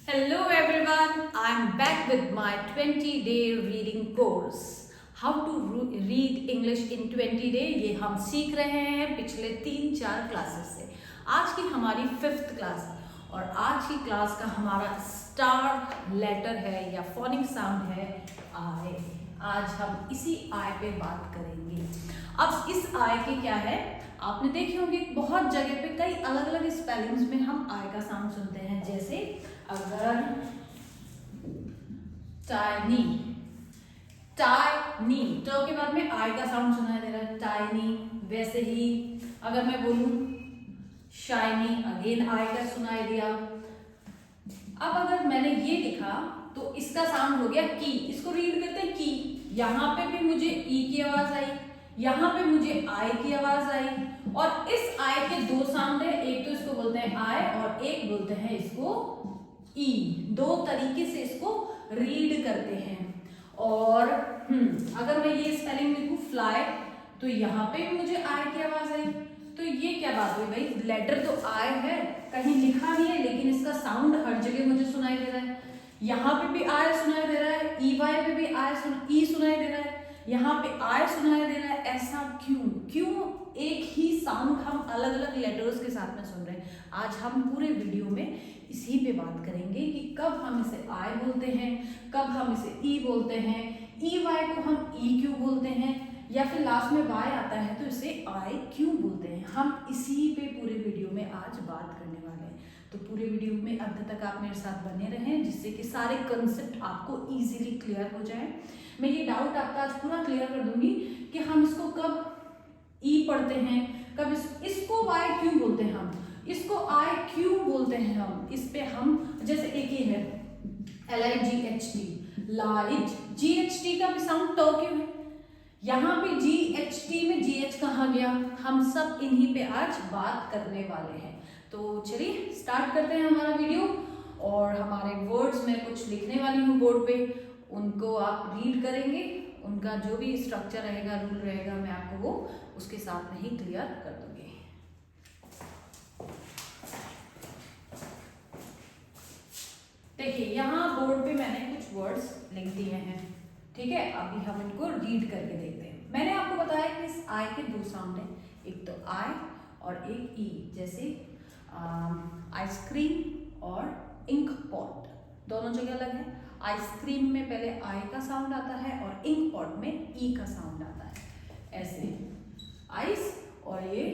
Hello everyone, I am back with my 20-day reading course. How to read English in 20 day ये हम सीख रहे हैं पिछले 3-4 क्लासेस से। आज की हमारी 5th क्लास और आज की क्लास का हमारा स्टार लेटर है या फोनिक साउंड है आय। आज हम इसी आय पे बात करेंगे। अब इस आय के क्या है, आपने देखे होंगे बहुत जगह पे कई अलग अलग स्पेलिंग्स में हम आय का साउंड सुनते हैं। जैसे अगर टाइनी, टाइनी तो के बाद में आय का साउंड सुनाई दे रहा है टाइनी। वैसे ही अगर मैं बोलूं शाइनी, अगेन आय का सुनाई दिया। अब अगर मैंने ये लिखा तो इसका साउंड हो गया की। इसको रीड करते हैं की। यहां पे भी मुझे ई की आवाज आई, यहां पे मुझे आय की आवाज आई। और इस आय के दो साउंड है, एक तो इसको बोलते हैं आय और एक बोलते हैं इसको ई। दो तरीके से इसको रीड करते हैं। और अगर मैं ये स्पेलिंग लिखूं फ्लाई तो यहाँ पे भी मुझे आय की आवाज आई। तो ये क्या बात हुई भाई, लेटर तो आय है, कहीं लिखा नहीं है लेकिन इसका साउंड हर जगह मुझे सुनाई दे रहा है। यहाँ पे भी आय सुनाई दे रहा है, ई वाई पे भी आय ई सुनाई दे रहा है, यहाँ पे आय सुनाई दे रहा है। ऐसा क्यों? एक ही साउंड हम अलग अलग लेटर्स के साथ में सुन रहे हैं। आज हम पूरे वीडियो में इसी पे बात करेंगे कि कब हम इसे आय बोलते हैं, कब हम इसे ई बोलते हैं, ई वाई को हम ई क्यों बोलते हैं, या फिर लास्ट में वाई आता है तो इसे आय क्यों बोलते हैं। हम इसी पे पूरे वीडियो में आज बात करने वाले हैं। तो पूरे वीडियो में अंत तक आप मेरे साथ बने रहें जिससे कि सारे कंसेप्ट आपको इजीली क्लियर हो जाए। मैं ये डाउट आपका आज पूरा क्लियर कर दूंगी कि हम इसको कब ई पढ़ते हैं, कब इसको वाई क्यों बोलते हैं, हम इसको आय क्यों बोलते हैं। हम इस पे हम जैसे एक ही है LIGHT, लाइट। GHT का भी साउंड ट क्यों है, यहाँ पे GHT में GH कहाँ गया, हम सब इन्हीं पे आज बात करने वाले हैं। तो चलिए स्टार्ट करते हैं हमारा वीडियो। और हमारे वर्ड्स में कुछ लिखने वाली हूँ बोर्ड पे, उनको आप रीड करेंगे। उनका जो भी स्ट्रक्चर रहेगा, रूल रहेगा, मैं आपको वो उसके साथ में ही क्लियर कर दूंगी। देखिए यहाँ बोर्ड पे मैंने कुछ वर्ड्स लिख दिए हैं, ठीक है। अभी हम इनको रीड करके देखते हैं। मैंने आपको बताया कि इस आय के दो साउंड हैं, एक तो आय और एक ई। जैसे आइसक्रीम और इंक पॉट, दोनों जगह अलग है। आइसक्रीम में पहले आय का साउंड आता है और इंक पॉट में ई का साउंड आता है। ऐसे आइस और ये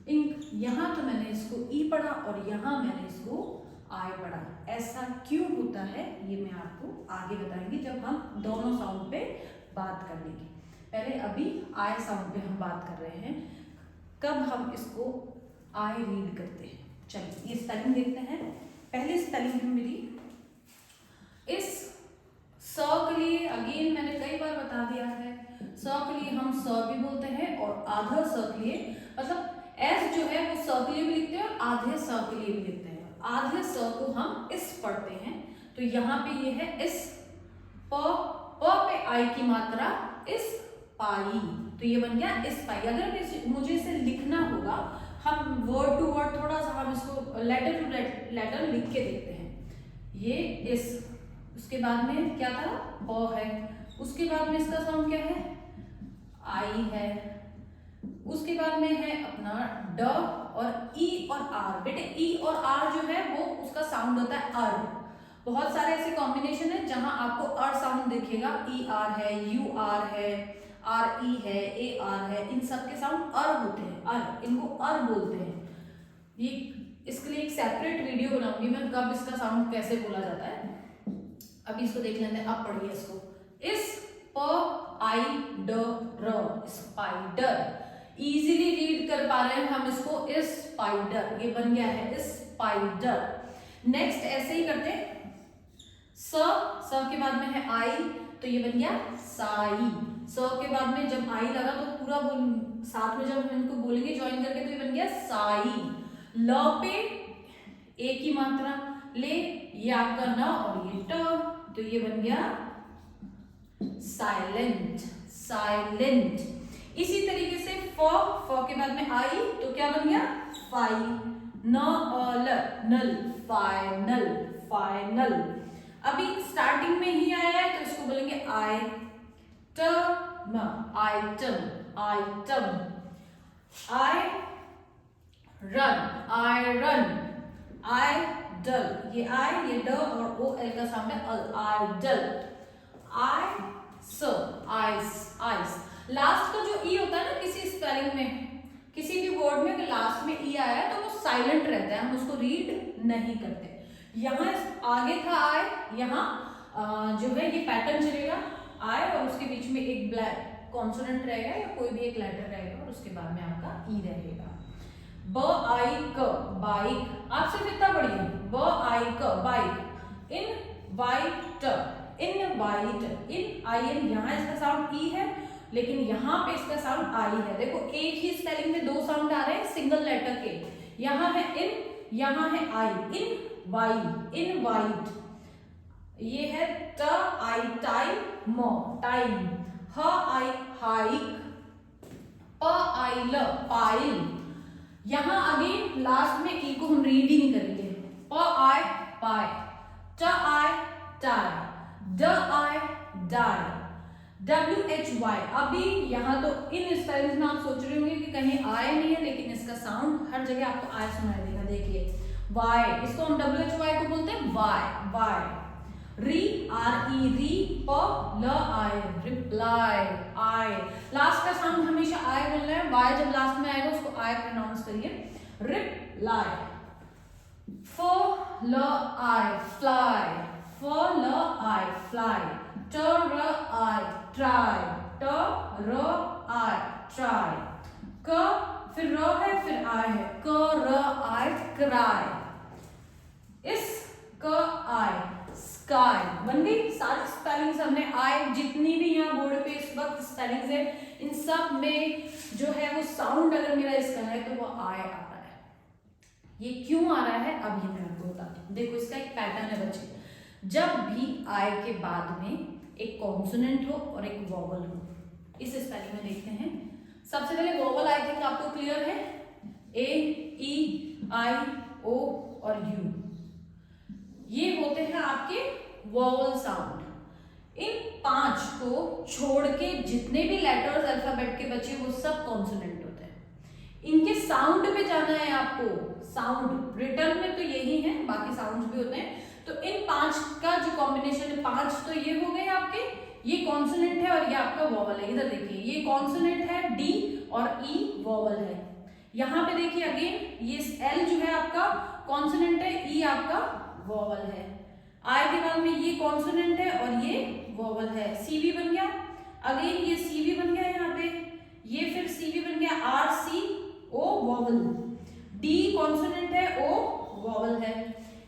इंक। यहाँ तो मैंने इसको ई पढ़ा और यहाँ मैंने इसको आय पढ़ा। ऐसा क्यों होता है ये मैं आपको आगे बताऊंगी जब हम दोनों साउंड पे बात कर लेंगे। पहले अभी आय साउंड पे हम बात कर रहे हैं, कब हम इसको आय रीड करते हैं। चलिए ये स्पेलिंग देखते हैं। पहले स्पेलिंग है मेरी इस स के लिए, अगेन मैंने कई बार बता दिया है, स के लिए हम स भी बोलते हैं और आधा स के लिए, मतलब एस जो है वो स के लिए भी लिखते हैं और आधे स के लिए भी लिखते हैं। आधे स को हम इस पढ़ते हैं। तो यहाँ पे ये है इस, प पे आई की मात्रा इस पाई, तो ये बन गया इस पाई। अगर मुझे इसे लिखना होगा, हम वर्ड टू वर्ड थोड़ा सा हम इसको लेटर टू लेटर लिख के देखते हैं। ये इस, उसके बाद में क्या था, प है, उसके बाद में इसका साउंड क्या है, आई है, उसके बाद में है अपना ड और ई और आर। बेटे ई और आर जो है वो उसका साउंड होता है अर। बहुत सारे ऐसे कॉम्बिनेशन है जहां आपको अर साउंड दिखेगा। ई आर है, यू आर है, आर ई है, ए आर है, इन सब के साउंड अर होते हैं। अर, इनको अर बोलते हैं। ये इसके लिए एक सेपरेट वीडियो बनाऊंगी मैं, कब इसका साउंड कैसे बोला जाता है। अभी इसको देख लेते हैं। आप पढ़िए इसको, इस प आई ड र, स्पाइडर। इजीली रीड कर पा रहे हैं हम इसको, स्पाइडर। ये बन गया है स्पाइडर। नेक्स्ट ऐसे ही करते हैं, स के बाद में है आई तो ये बन गया साई। स के बाद में जब आई लगा तो पूरा साथ में जब हम इनको बोलेंगे ज्वाइन करके तो ये बन गया साई। ल पे ए की मात्रा ले, ये आपका न और ये ट, तो ये बन गया साइलेंट, साइलेंट। इसी तरीके से फ के बाद में आई तो क्या बन गया फाई। final, final, final. अभी स्टार्टिंग में ही आया है तो इसको बोलेंगे item, item, item. Iron, iron, idol, ये आई, ये ड और ओ एल का साउंड है अल, idle. Ice, ice, ice. Last का जो ई होता है ना किसी स्पेलिंग में, किसी भी वर्ड में अगर लास्ट में ई आया है तो वो साइलेंट रहता है, हम उसको रीड नहीं करते। यहाँ आगे था आई, यहाँ जो है ये पैटर्न चलेगा आई और उसके बीच में एक ब्लैक कॉन्सोनेंट रहेगा या कोई भी एक लेटर रहेगा और उसके बाद में आपका ई रहेगा। ब आई क, बाइक। आप सिर्फ इतना पढ़िए, ब आई क, bike. Invite, invite, in I N, यहाँ इसका साउंड ई है लेकिन यहाँ पे इसका साउंड आई है। देखो एक ही स्पेलिंग में दो साउंड आ रहे हैं सिंगल लेटर के, यहाँ है इन, यहाँ है आई। इन वाई, इन वाइट। ये है ट आई टाइम, म टाइम। ह आई हाइक, प आई ल पाइल। यहाँ अगेन लास्ट में ई को हम रीड ही नहीं करेंगे। प आई पाई, ट आई टाई, ड आई डाई, WHY। अभी यहाँ तो इन स्पेलिंग्स में आप सोच रहे होंगे कि कहीं आय नहीं है, लेकिन इसका साउंड हर जगह आपको आय सुनाई देगा। देखिए वाई, इसको हम WHY को बोलते हैं वाई, वाई। री, RE, री। प ल आई, रिप्लाई, आई। लास्ट का साउंड हमेशा आय बोलना है, वाई जब लास्ट में आएगा उसको आय प्रोनाउंस करिए। रिप्लाई। फ ल आई फ्लाई, फ ल आई फ्लाई। ट र आई ट्राई, ट र आई ट्राई। क फिर र है फिर आई है, क र आई क्राई। इस क आई स्काई। बन गई सारी स्पेलिंग्स हमने आई, जितनी भी यहाँ बोर्ड पे इस वक्त स्पेलिंग्स है इन सब में जो है वो साउंड अगर मेरा इसका है तो वो आय आ रहा है। ये क्यों आ रहा है अब ये मैं आपको बताती हूँ। देखो इसका एक पैटर्न है बच्चे, जब भी आय के बाद में एक कॉन्सोनेंट हो और एक वॉवल हो, इस स्पेलिंग में देखते हैं। सबसे पहले वॉवल आई थिंक आपको क्लियर है, ए, ई, आई, ओ और यू, ये होते हैं आपके वॉवल साउंड। इन 5 को छोड़ के जितने भी लेटर्स अल्फाबेट के बचे वो सब कॉन्सोनेंट होते हैं। इनके साउंड पे जाना है आपको। साउंड रिटर्न में तो यही है, बाकी साउंड्स भी होते हैं। तो इन 5 का जो कॉम्बिनेशन है, 5 तो ये हो गए आपके, ये कॉन्सोनेंट है और ये आपका वॉवल है। इधर देखिए ये कॉन्सोनेंट है डी और ई वॉवल है। यहाँ पे देखिए अगेन ये एल जो है आपका कॉन्सोनेंट है, ई आपका वॉवल है। आई के बाद में ये कॉन्सोनेंट है और ये वॉवल है। सीवी बन गया, अगेन ये सीवी बन गया यहाँ पे, ये फिर सीवी बन गया, आर सी ओ वॉवल। डी कॉन्सोनेंट है, ओ वॉवल है।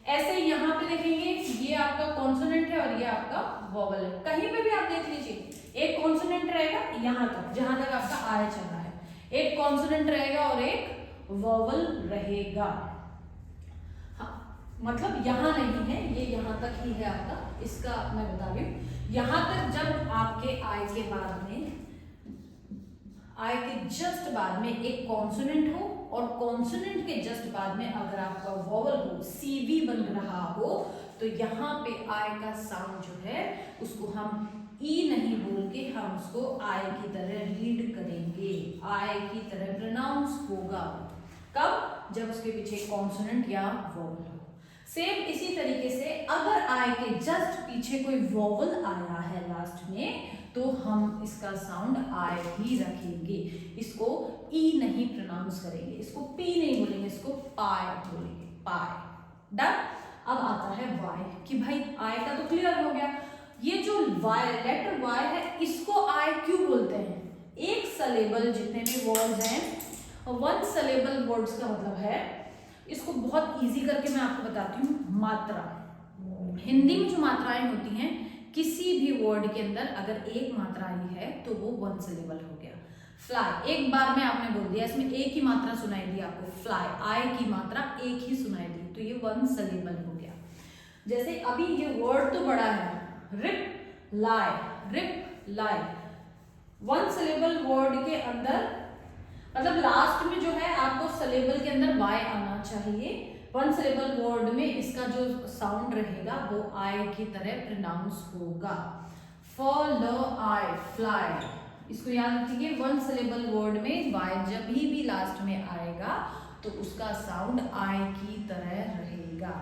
ऐसे यहाँ पे देखेंगे ये आपका कॉन्सोनेंट है और ये आपका वॉवल है। कहीं पे भी आप देख लीजिए एक कॉन्सोनेंट रहेगा यहाँ तक, जहां तक आपका आय चल रहा है, एक कॉन्सोनेंट रहेगा और एक वॉवल रहेगा। हाँ, मतलब यहाँ नहीं है, ये यहाँ तक ही है आपका। इसका मैं बता रही हूँ, यहाँ तक जब आपके आय के बाद में, आय के जस्ट बाद में एक कॉन्सोनेंट हो और कॉन्सोनेंट के जस्ट बाद में अगर आपका वॉवल हो, सीवी बन रहा हो, तो यहाँ पे आय का साउंड जो है उसको हम ई नहीं बोल के हम उसको आय की तरह रीड करेंगे, आय की तरह प्रोनाउंस होगा। कब? जब उसके पीछे कॉन्सोनेंट या वॉवल हो। सेम इसी तरीके से अगर आय के जस्ट पीछे कोई वॉवल आया है लास्ट में, तो हम इसका साउंड आय ही रखेंगे, इसको ई नहीं प्रोनाउंस करेंगे, इसको पी नहीं बोलेंगे, इसको पाय बोलेंगे, पाय। डन। अब आता है वाई, कि भाई आय का तो क्लियर हो गया। ये जो वाई लेटर वाई है इसको आय क्यों बोलते हैं? एक सलेबल जितने भी वर्ड्स हैं, 1 सलेबल वर्ड्स का मतलब है, इसको बहुत इजी करके मैं आपको बताती हूँ। मात्रा, हिंदी में जो मात्राएं होती हैं किसी भी वर्ड के अंदर अगर एक मात्रा आई है तो वो 1 सिलेबल हो गया। फ्लाई, एक बार में आपने बोल दिया, इसमें एक ही मात्रा सुनाई दी आपको, फ्लाई, आय की मात्रा एक ही सुनाई दी, तो ये 1 सिलेबल हो गया। जैसे अभी ये वर्ड तो बड़ा है, रिप लाई, रिप लाई, 1 सिलेबल वर्ड के अंदर मतलब लास्ट में जो है आपको सिलेबल के अंदर वाई आना चाहिए। वन सिलेबल वर्ड में इसका जो साउंड रहेगा वो आई की तरह प्रोनाउंस होगा। फ्लाई, फ्लाई, इसको याद रखिए। वन सिलेबल वर्ड में वाई जब भी लास्ट में आएगा तो उसका साउंड आई की तरह रहेगा।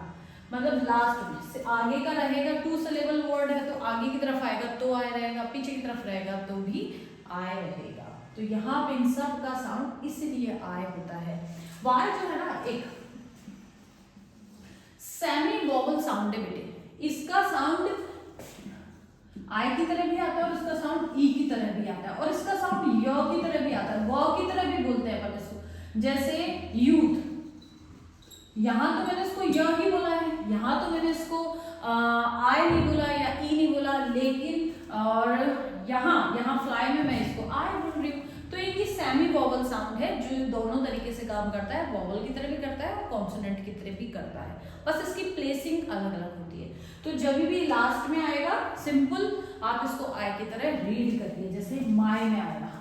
मतलब लास्ट में से आगे का रहेगा, टू सिलेबल वर्ड है तो आगे की तरफ आएगा तो आए रहेगा, पीछे की तरफ रहेगा तो भी आए रहेगा। तो यहाँ पे इन सब का साउंड इसलिए आए होता है। वाई जो है ना एक सेमी वोवल साउंड है बेटे, इसका साउंड आई की तरह भी आता है और इसका साउंड ई की तरह भी आता है और इसका साउंड य की तरह भी आता है, व की तरह भी बोलते हैं अपन इसको। जैसे यूथ, यहाँ तो मैंने इसको य ही बोला है, यहाँ तो मैंने इसको आई नहीं बोला या ई नहीं बोला, लेकिन और यहाँ फ्लाई में मैं इसको आई बोल रही हूँ। तो ये सेमी वोवल साउंड है जो दोनों तरीके से काम करता है, वोवल की तरह भी करता है और कॉन्सोनेंट की तरह भी करता है, बस इसकी प्लेसिंग अलग अलग होती है। तो जब भी लास्ट में आएगा सिंपल आप इसको आई की तरह रीड करिए। जैसे माय में आएगा,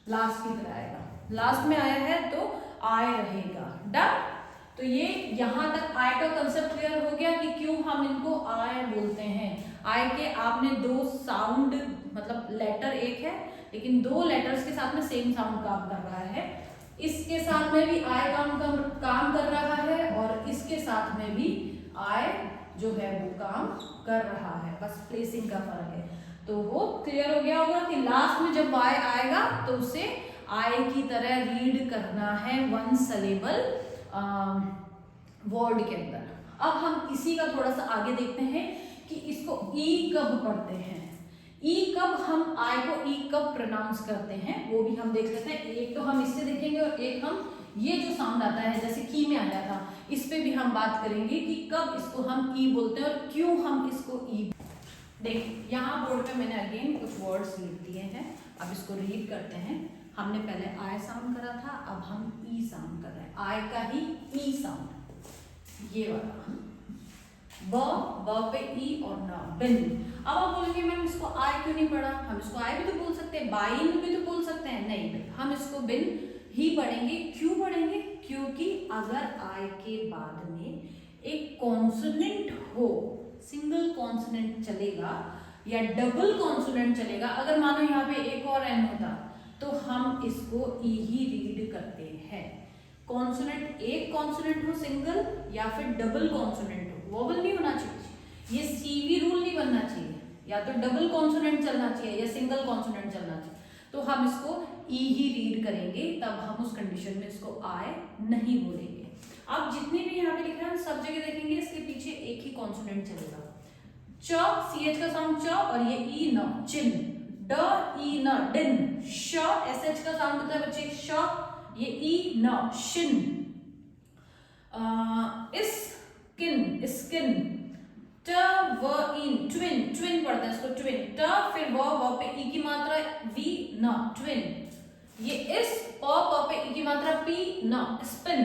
लास्ट की तरह आएगा, लास्ट में आया है तो आय रहेगा। डन। तो ये यहाँ तक आय का कंसेप्ट क्लियर हो गया कि क्यों हम इनको आय बोलते हैं। आय के आपने दो साउंड, मतलब लेटर एक है लेकिन दो लेटर्स के साथ में सेम साउंड काम कर रहा है। इसके साथ में भी आय काम कर रहा है और इसके साथ में भी आय जो है वो काम कर रहा है, बस प्लेसिंग का फर्क है। तो वो क्लियर हो गया होगा कि लास्ट में जब वाई आएगा तो उसे आई की तरह रीड करना है वन सिलेबल वर्ड के अंदर। अब हम इसी का थोड़ा सा आगे देखते हैं कि इसको ई कब पढ़ते हैं, ई कब हम आई को ई कब प्रोनाउंस करते हैं वो भी हम देख लेते हैं। एक तो हम इससे देखेंगे और एक हम ये जो साउंड आता है जैसे की में आया था इस पे भी हम बात करेंगे कि कब इसको हम ई बोलते हैं और क्यों हम इसको ई। देखिए यहाँ बोर्ड पे मैंने अगेन कुछ वर्ड्स लिख दिए हैं, अब इसको रीड करते हैं। हमने पहले आई साउंड करा था, अब हम ई साउंड कर रहे हैं, आई का ही ई साउंड, ये वाला ब पे ई और न बिन। अब आप बोलेंगे मैम इसको आई क्यों नहीं पढ़ा, हम इसको आई भी तो बोल सकते हैं, बाइन भी तो बोल सकते हैं। नहीं, हम इसको बिन ही पढ़ेंगे। क्यों पढ़ेंगे? क्योंकि अगर आई के बाद में एक कॉन्सोनेंट हो, सिंगल कॉन्सोनेंट चलेगा या डबल कॉन्सोनेंट चलेगा, अगर मानो यहाँ पे एक और एन होता तो हम इसको ई ही रीड करते हैं। कॉन्सोनेंट एक कॉन्सोनेंट हो सिंगल या फिर डबल कॉन्सोनेंट हो, वोवल नहीं होना चाहिए, ये सीवी रूल नहीं बनना चाहिए, या तो डबल कॉन्सोनेंट चलना चाहिए या सिंगल कॉन्सोनेंट चलना चाहिए। तो हम इसको ई ही रीड करेंगे, तब हम उस कंडीशन में इसको आय नहीं बोलेंगे। अब जितने भी यहाँ पे लिखा है सब जगह देखेंगे इसके पीछे एक ही कॉन्सोनेंट चलेगा। च सी एच का साउंड च और ये ई न चिन, ड ई न डिन, श एस एच का साउंड होता है बच्चे श, ये ई न शिन, स्किन स्किन, ट व इन ट्विन, ट्विन पढ़ते हैं इसको ट्विन, ट फिर व पे ई की मात्रा वी न ट्विन, ये इस प पे ई की मात्रा पी न स्पिन,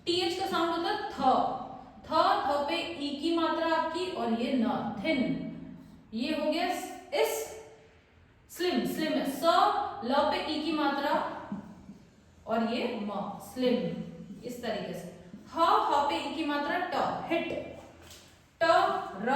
टीएच का साउंड होता है थ पे ई की मात्रा आपकी और ये न थिन, ये हो गया इस स्लिम, स्लिम है स ल पे ई की मात्रा और ये म स्लिम, इस तरीके से ह पे ई की मात्रा ट हिट, ट र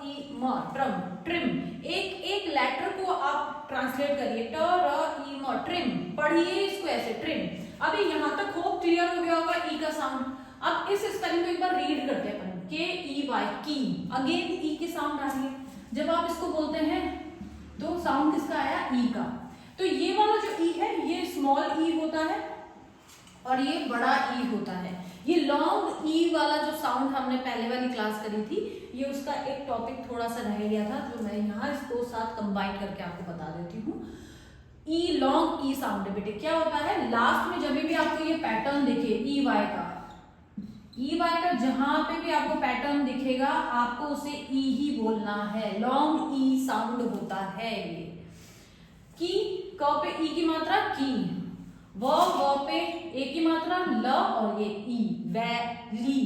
ई म ट्रम ट्रिम। एक एक लेटर को आप ट्रांसलेट करिए, ट र ई म ट्रिम, पढ़िए इसको ऐसे ट्रिम। अभी यहाँ तक हो क्लियर हो गया होगा ई का साउंड। अब इस स्पेलिंग को एक बार रीड करते हैं अपन, के ई वाई की, अगेन ई की साउंड आ रही है। जब आप इसको बोलते हैं तो साउंड किसका आया? ई का। तो ये वाला जो ई है ये स्मॉल ई होता है और ये बड़ा ई होता है। ये लॉन्ग ई वाला जो साउंड हमने पहले वाली क्लास करी थी, ये उसका एक टॉपिक थोड़ा सा रह गया था जो मैं यहाँ इसको साथ कंबाइन करके आपको बता देती हूँ। ई लॉन्ग ई साउंड है बेटे, क्या होता है लास्ट में जब भी आपको ये पैटर्न दिखे ई वाई का जहां पे भी आपको पैटर्न दिखेगा आपको उसे ई ही बोलना है, लॉन्ग ई साउंड होता है ये। की क पे ई की मात्रा की, व पे ए की मात्रा ल और ये ई वैली,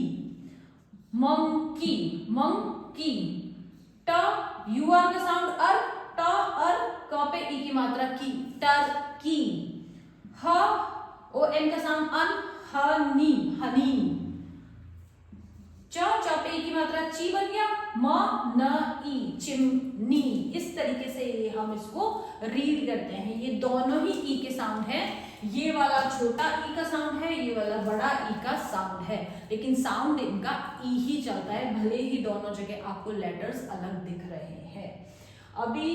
मंकी मंकी, ट यू आर का साउंड अर, ट अर, क पे ई की मात्रा की टर्की, ह ओ एन का साउंड अन, हनी, हनी। च पे की मात्रा ची बन गया, म न ई, चिमनी। इस तरीके से ये हम इसको रीड करते हैं। ये दोनों ही ई के साउंड है, ये वाला छोटा ई का साउंड है, ये वाला बड़ा ई का साउंड है, लेकिन साउंड इनका ई ही चलता है, भले ही दोनों जगह आपको लेटर्स अलग दिख रहे हैं। अभी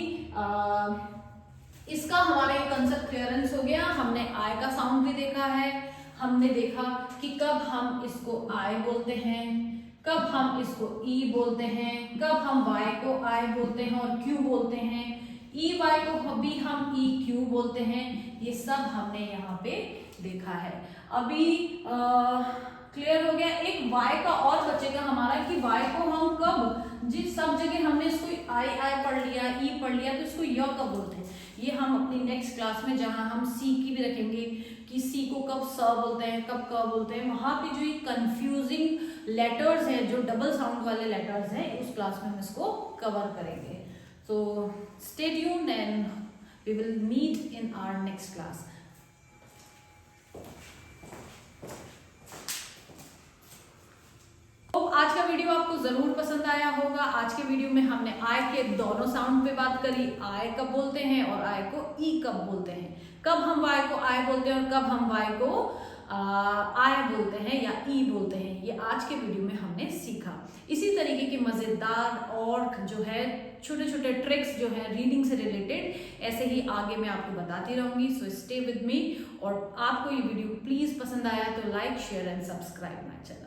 इसका हमारा ये कंसेप्ट क्लियरेंस हो गया। हमने आई का साउंड भी देखा है, हमने देखा कि कब हम इसको आई बोलते हैं, कब हम इसको ई बोलते हैं, कब हम वाई को आई बोलते हैं और क्यू बोलते हैं, ई वाई को भी हम ई क्यू बोलते हैं। ये सब हमने यहाँ पे देखा है। अभी क्लियर हो गया। एक वाई का और बचेगा हमारा कि वाई को हम कब, जिस सब जगह हमने इसको आई आई पढ़ लिया, ई पढ़ लिया, तो इसको य कब बोलते हैं, ये हम अपनी नेक्स्ट क्लास में, जहां हम सी की भी रखेंगे कि सी को कब स बोलते हैं, कब क बोलते हैं, वहां पे जो ये कंफ्यूजिंग लेटर्स हैं, जो डबल साउंड वाले लेटर्स हैं, उस क्लास में हम इसको कवर करेंगे। So stay tuned and we will meet in our next class. आज का वीडियो आपको जरूर पसंद आया होगा। आज के वीडियो में हमने आई के दोनों साउंड पे बात करी, आई कब बोलते हैं और आई को ई कब बोलते हैं, कब हम वाई को आई बोलते हैं और कब हम वाई को आई बोलते हैं या ई बोलते हैं। ये आज के वीडियो में हमने सीखा। इसी तरीके के मजेदार और जो है छोटे छोटे ट्रिक्स जो है रीडिंग से रिलेटेड, ऐसे ही आगे मैं आपको बताती रहूंगी। So stay with me. और आपको ये वीडियो प्लीज पसंद आया तो like, share and subscribe my channel.